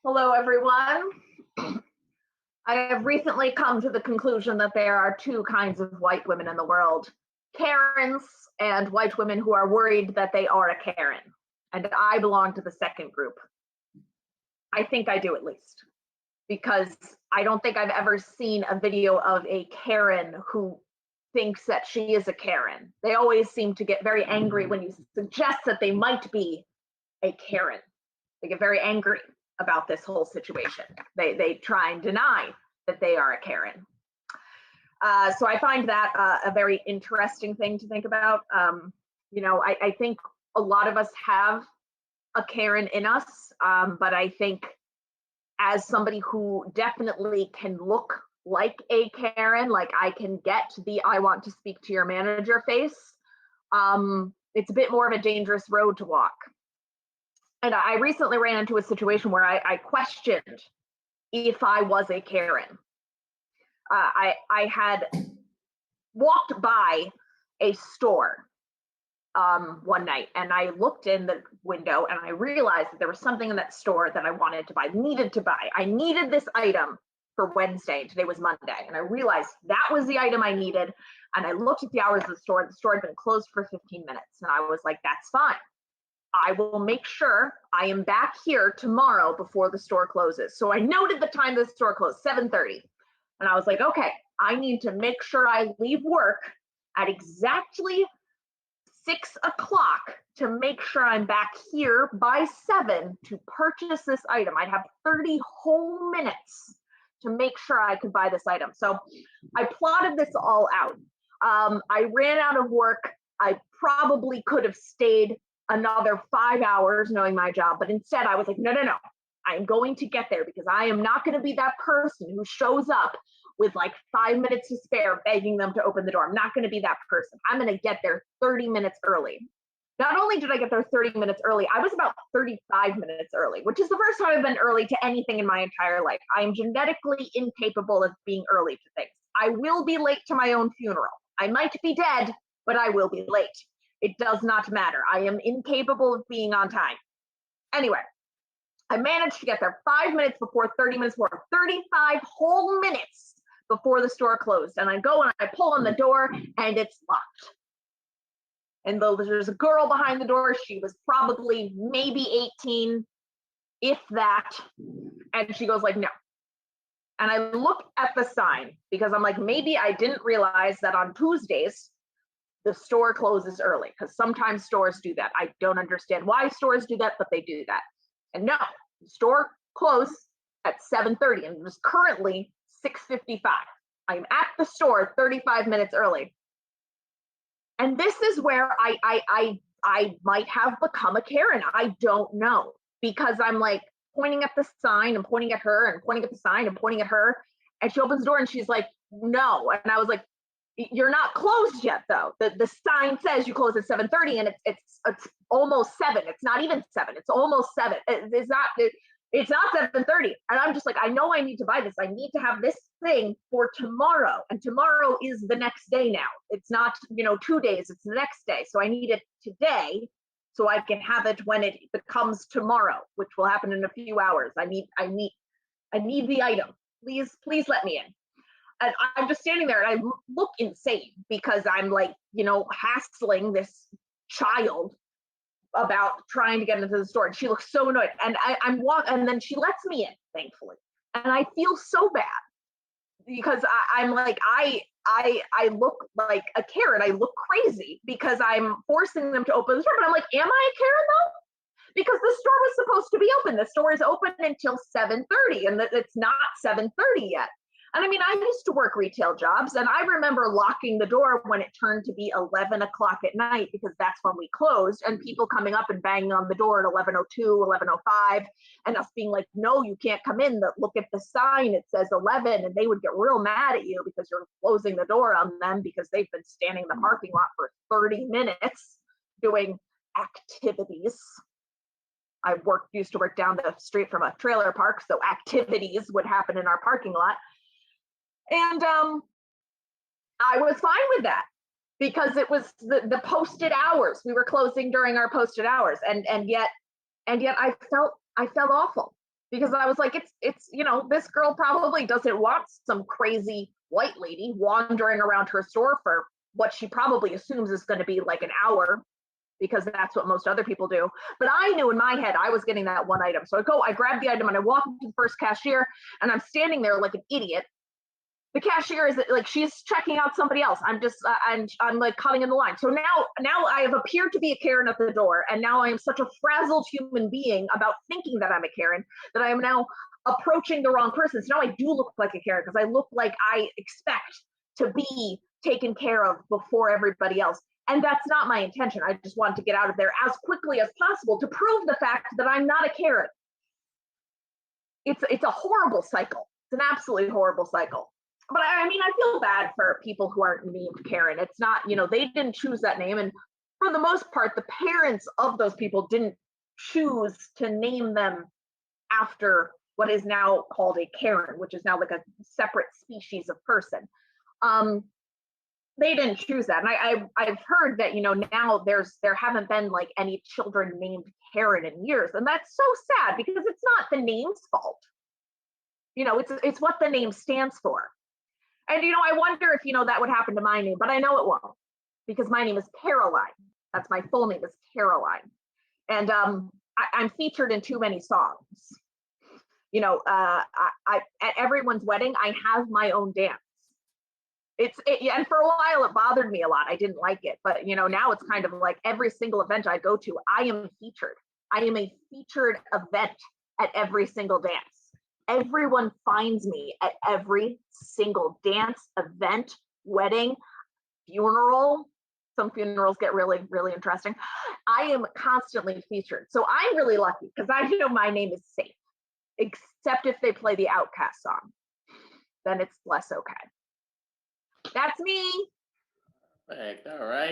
Hello, everyone. I have recently come to the conclusion that there are two kinds of white women in the world, Karens and white women who are worried that they are a Karen. And I belong to the second group. I think I do, at least, because I don't think I've ever seen a video of a Karen who thinks that she is a Karen. They always seem to get very angry when you suggest that they might be a Karen. They get very angry about this whole situation. They try and deny that they are a Karen. So I find that a very interesting thing to think about. I think a lot of us have a Karen in us, but I think as somebody who definitely can look like a Karen, like I can get the "I want to speak to your manager" face, it's a bit more of a dangerous road to walk. And I recently ran into a situation where I questioned if I was a Karen. I had walked by a store one night, and I looked in the window and I realized that there was something in that store that I wanted to buy, needed to buy. I needed this item for Wednesday, and today was Monday, and I realized that was the item I needed. And I looked at the hours of the store. The store had been closed for 15 minutes, and I was like, that's fine. I will make sure I am back here tomorrow before the store closes. So I noted the time the store closed, 7:30. And I was like, okay, I need to make sure I leave work at exactly 6 o'clock to make sure I'm back here by 7 to purchase this item. I'd have 30 whole minutes to make sure I could buy this item. So I plotted this all out. I ran out of work. I probably could have stayed another 5 hours knowing my job, but instead I was like, no, I'm going to get there, because I am not going to be that person who shows up with like 5 minutes to spare begging them to open the door. I'm not going to be that person. I'm going to get there 30 minutes early. Not only did I get there 30 minutes early, I was about 35 minutes early, which is the first time I've been early to anything in my entire life. I am genetically incapable of being early to things. I will be late to my own funeral. I might be dead, but I will be late. It does not matter. I am incapable of being on time. Anyway, I managed to get there 5 minutes before, 30 minutes before, 35 whole minutes before the store closed. And I go and I pull on the door and it's locked. And there's a girl behind the door. She was probably maybe 18, if that. And she goes like, no. And I look at the sign because I'm like, maybe I didn't realize that on Tuesdays, the store closes early, because sometimes stores do that. I don't understand why stores do that, but they do that. And no, the store closed at 7:30, and it was currently 6:55. I'm at the store 35 minutes early. And this is where I might have become a Karen. I don't know, because I'm like pointing at the sign and pointing at her and pointing at the sign and pointing at her. And she opens the door and she's like, no. And I was like, you're not closed yet, though. The sign says you close at 7:30, and it's almost 7. It's not even 7. It's almost 7. It's not 7:30. And I'm just like, I know I need to buy this. I need to have this thing for tomorrow. And tomorrow is the next day now. It's not, 2 days. It's the next day. So I need it today so I can have it when it becomes tomorrow, which will happen in a few hours. I need the item. Please let me in. And I'm just standing there and I look insane, because I'm like, hassling this child about trying to get into the store. And she looks so annoyed. And and then she lets me in, thankfully. And I feel so bad, because I'm like, I look like a Karen. I look crazy because I'm forcing them to open the store. But I'm like, am I a Karen though? Because the store was supposed to be open. The store is open until 7:30, and it's not 7:30 yet. And I mean, I used to work retail jobs, and I remember locking the door when it turned to be 11 o'clock at night, because that's when we closed, and people coming up and banging on the door at 11:02, 11:05, and us being like, no, you can't come in. Look at the sign. It says 11, and they would get real mad at you because you're closing the door on them, because they've been standing in the parking lot for 30 minutes doing activities. I used to work down the street from a trailer park, so activities would happen in our parking lot. And I was fine with that, because it was the posted hours. We were closing during our posted hours, and yet I felt awful. because I was like, it's this girl probably doesn't want some crazy white lady wandering around her store for what she probably assumes is going to be like an hour, because that's what most other people do. But I knew in my head I was getting that one item. So I grab the item and I walk up to the first cashier, and I'm standing there like an idiot. The cashier is like, she's checking out somebody else. I'm just I'm like cutting in the line. So now I have appeared to be a Karen at the door, and now I am such a frazzled human being about thinking that I'm a Karen that I am now approaching the wrong person. So now I do look like a Karen, because I look like I expect to be taken care of before everybody else. And that's not my intention. I just want to get out of there as quickly as possible to prove the fact that I'm not a Karen. It's a horrible cycle. It's an absolutely horrible cycle. But I mean, I feel bad for people who aren't named Karen. It's not, they didn't choose that name. And for the most part, the parents of those people didn't choose to name them after what is now called a Karen, which is now like a separate species of person. They didn't choose that. And I've heard that, now there haven't been like any children named Karen in years. And that's so sad, because it's not the name's fault. It's what the name stands for. And, I wonder if, that would happen to my name, but I know it won't, because my name is Caroline. That's my full name, is Caroline. And I'm featured in too many songs. At everyone's wedding, I have my own dance. And for a while it bothered me a lot. I didn't like it, but now it's kind of like every single event I go to, I am featured. I am a featured event at every single dance. Everyone finds me at every single dance, event, wedding, funeral. Some funerals get really, really interesting. I am constantly featured. So I'm really lucky, because I know my name is safe, except if they play the Outkast song. Then it's less okay. That's me. Perfect. All right.